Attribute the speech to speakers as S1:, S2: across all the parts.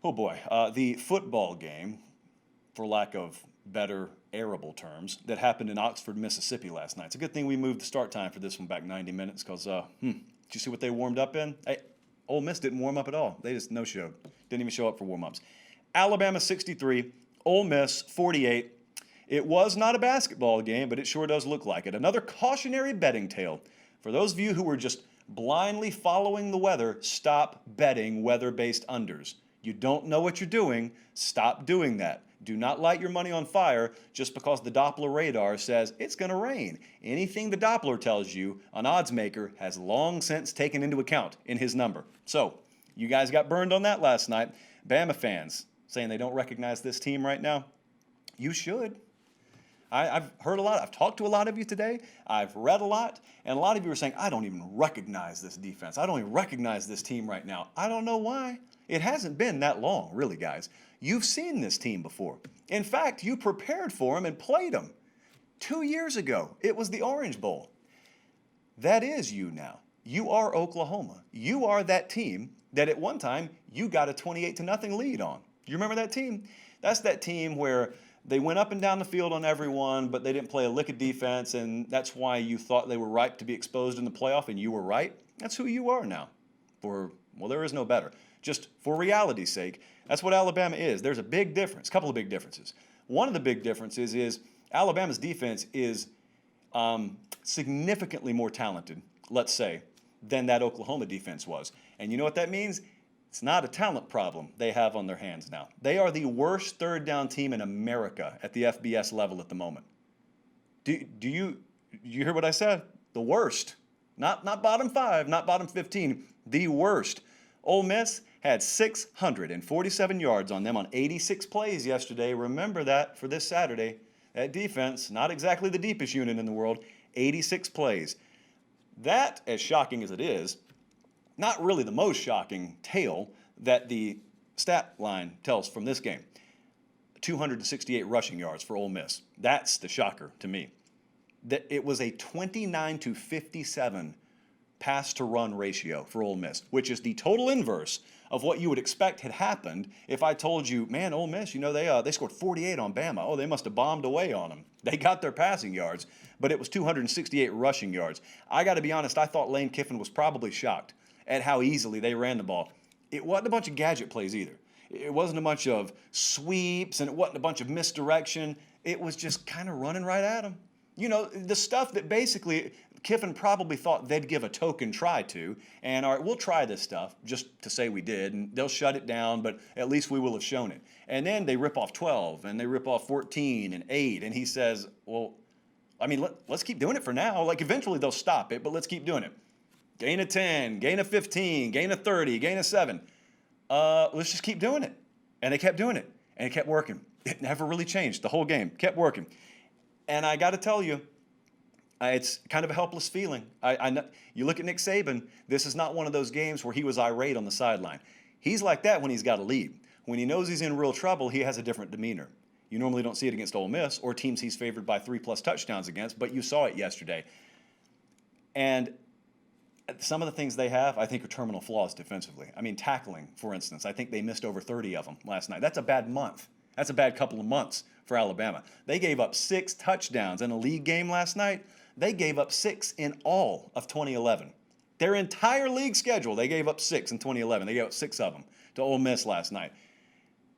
S1: Oh boy, the football game, for lack of better arable terms, that happened in Oxford, Mississippi last night. It's a good thing we moved the start time for this one back 90 minutes because, did you see what they warmed up in? Hey, Ole Miss didn't warm up at all. They just no-showed. Didn't even show up for warm-ups. Alabama 63, Ole Miss 48. It was not a basketball game, but it sure does look like it. Another cautionary betting tale. For those of you who were just blindly following the weather, stop betting weather-based unders. You don't know what you're doing, stop doing that. Do not light your money on fire just because the Doppler radar says it's going to rain. Anything the Doppler tells you, an odds maker has long since taken into account in his number. So, you guys got burned on that last night. Bama fans saying they don't recognize this team right now. You should. I've heard a lot. I've talked to a lot of you today. I've read a lot. And a lot of you are saying, I don't even recognize this defense. I don't even recognize this team right now. I don't know why. It hasn't been that long, really, guys. You've seen this team before. In fact, you prepared for them and played them. 2 years ago, it was the Orange Bowl. That is you now. You are Oklahoma. You are that team that at one time you got a 28-0 lead on. You remember that team? That's that team where they went up and down the field on everyone, but they didn't play a lick of defense, and that's why you thought they were ripe to be exposed in the playoff, and you were right. That's who you are now. There is no better. Just for reality's sake, that's what Alabama is. There's a big difference, a couple of big differences. One of the big differences is Alabama's defense is significantly more talented, let's say, than that Oklahoma defense was. And you know what that means? It's not a talent problem they have on their hands now. They are the worst third down team in America at the FBS level at the moment. Do you hear what I said? The worst. Not bottom 5, not bottom 15, the worst. Ole Miss had 647 yards on them on 86 plays yesterday. Remember that for this Saturday. That defense, not exactly the deepest unit in the world, 86 plays. That, as shocking as it is, not really the most shocking tale that the stat line tells from this game. 268 rushing yards for Ole Miss. That's the shocker to me. That it was a 29-57 pass-to-run ratio for Ole Miss, which is the total inverse of what you would expect had happened if I told you, man, Ole Miss, they scored 48 on Bama. Oh, they must have bombed away on them. They got their passing yards, but it was 268 rushing yards. I got to be honest, I thought Lane Kiffin was probably shocked at how easily they ran the ball. It wasn't a bunch of gadget plays either. It wasn't a bunch of sweeps, and it wasn't a bunch of misdirection. It was just kind of running right at them. You know, the stuff that basically Kiffin probably thought they'd give a token try to, and all right, we'll try this stuff just to say we did, and they'll shut it down, but at least we will have shown it. And then they rip off 12, and they rip off 14 and 8, and he says, well, I mean, let's keep doing it for now. Like, eventually they'll stop it, but let's keep doing it. Gain of 10, gain of 15, gain of 30, gain of 7. Let's just keep doing it. And they kept doing it, and it kept working. It never really changed. The whole game kept working. And I got to tell you, it's kind of a helpless feeling. I know, you look at Nick Saban, this is not one of those games where he was irate on the sideline. He's like that when he's got a lead. When he knows he's in real trouble, he has a different demeanor. You normally don't see it against Ole Miss or teams he's favored by 3+ touchdowns against, but you saw it yesterday. And some of the things they have, I think, are terminal flaws defensively. I mean, tackling, for instance. I think they missed over 30 of them last night. That's a bad month. That's a bad couple of months for Alabama. They gave up 6 touchdowns in a league game last night. They gave up 6 in all of 2011. Their entire league schedule, they gave up 6 in 2011. They gave up 6 of them to Ole Miss last night.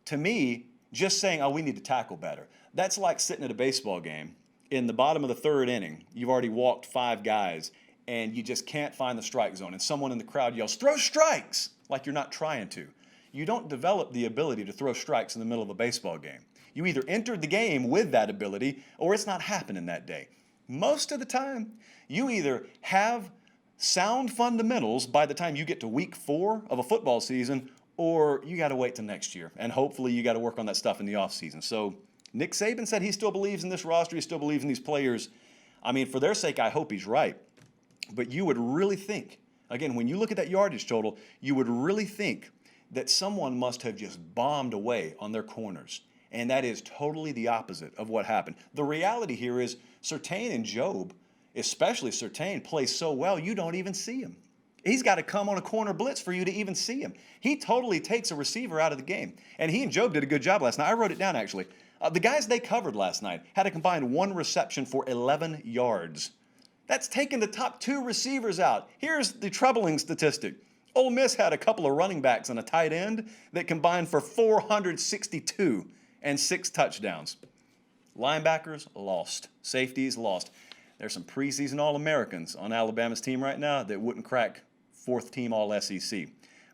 S1: To me, just saying, oh, we need to tackle better, that's like sitting at a baseball game. In the bottom of the 3rd inning, you've already walked 5 guys, and you just can't find the strike zone, and someone in the crowd yells, throw strikes, like you're not trying to. You don't develop the ability to throw strikes in the middle of a baseball game. You either entered the game with that ability, or it's not happening that day. Most of the time, you either have sound fundamentals by the time you get to week 4 of a football season, or you got to wait till next year, and hopefully you got to work on that stuff in the offseason. So Nick Saban said he still believes in this roster, he still believes in these players. I mean, for their sake, I hope he's right. But you would really think, again, when you look at that yardage total, you would really think that someone must have just bombed away on their corners. And that is totally the opposite of what happened. The reality here is Surtain and Job, especially Surtain, play so well you don't even see him. He's got to come on a corner blitz for you to even see him. He totally takes a receiver out of the game. And he and Job did a good job last night. I wrote it down, actually. The guys they covered last night had a combined 1 reception for 11 yards. That's taking the top 2 receivers out. Here's the troubling statistic. Ole Miss had a couple of running backs and a tight end that combined for 462 and 6 touchdowns. Linebackers lost. Safeties lost. There's some preseason All-Americans on Alabama's team right now that wouldn't crack 4th team All-SEC.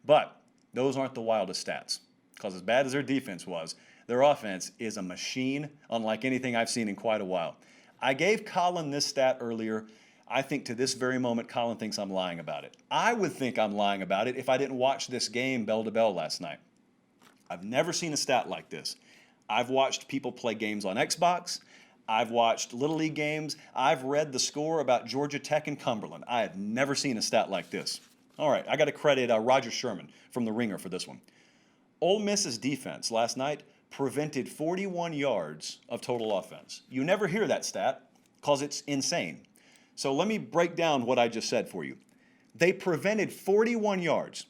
S1: But those aren't the wildest stats, because as bad as their defense was, their offense is a machine unlike anything I've seen in quite a while. I gave Colin this stat earlier. I think to this very moment, Colin thinks I'm lying about it. I would think I'm lying about it if I didn't watch this game bell to bell last night. I've never seen a stat like this. I've watched people play games on Xbox. I've watched Little League games. I've read the score about Georgia Tech and Cumberland. I have never seen a stat like this. All right, I got to credit Roger Sherman from The Ringer for this one. Ole Miss's defense last night prevented 41 yards of total offense. You never hear that stat because it's insane. So let me break down what I just said for you. They prevented 41 yards.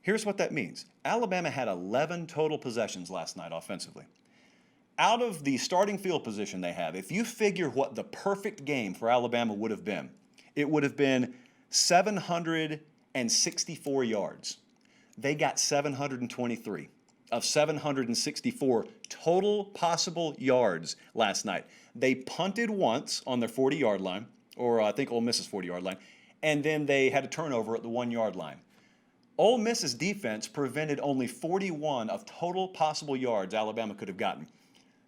S1: Here's what that means. Alabama had 11 total possessions last night offensively. Out of the starting field position they have, if you figure what the perfect game for Alabama would have been, it would have been 764 yards. They got 723 of 764 total possible yards last night. They punted once on their 40-yard line, or I think Ole Miss's 40-yard line, and then they had a turnover at the 1-yard line. Ole Miss's defense prevented only 41 of total possible yards Alabama could have gotten.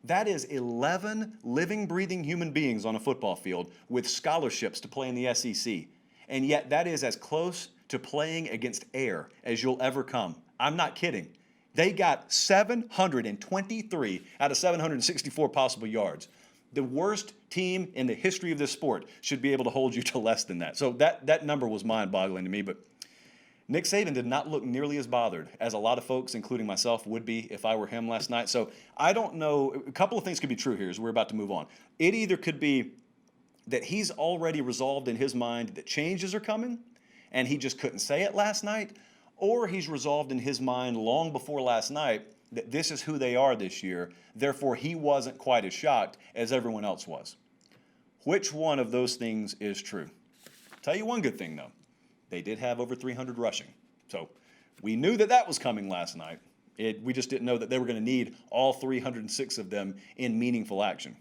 S1: That is 11 living, breathing human beings on a football field with scholarships to play in the SEC. And yet that is as close to playing against air as you'll ever come. I'm not kidding. They got 723 out of 764 possible yards. The worst team in the history of this sport should be able to hold you to less than that. So that number was mind-boggling to me, but Nick Saban did not look nearly as bothered as a lot of folks, including myself, would be if I were him last night. So I don't know. A couple of things could be true here as we're about to move on. It either could be that he's already resolved in his mind that changes are coming and he just couldn't say it last night, or he's resolved in his mind long before last night that this is who they are this year. Therefore, he wasn't quite as shocked as everyone else was. Which one of those things is true? Tell you one good thing, though. They did have over 300 rushing. So we knew that that was coming last night. We just didn't know that they were going to need all 306 of them in meaningful action.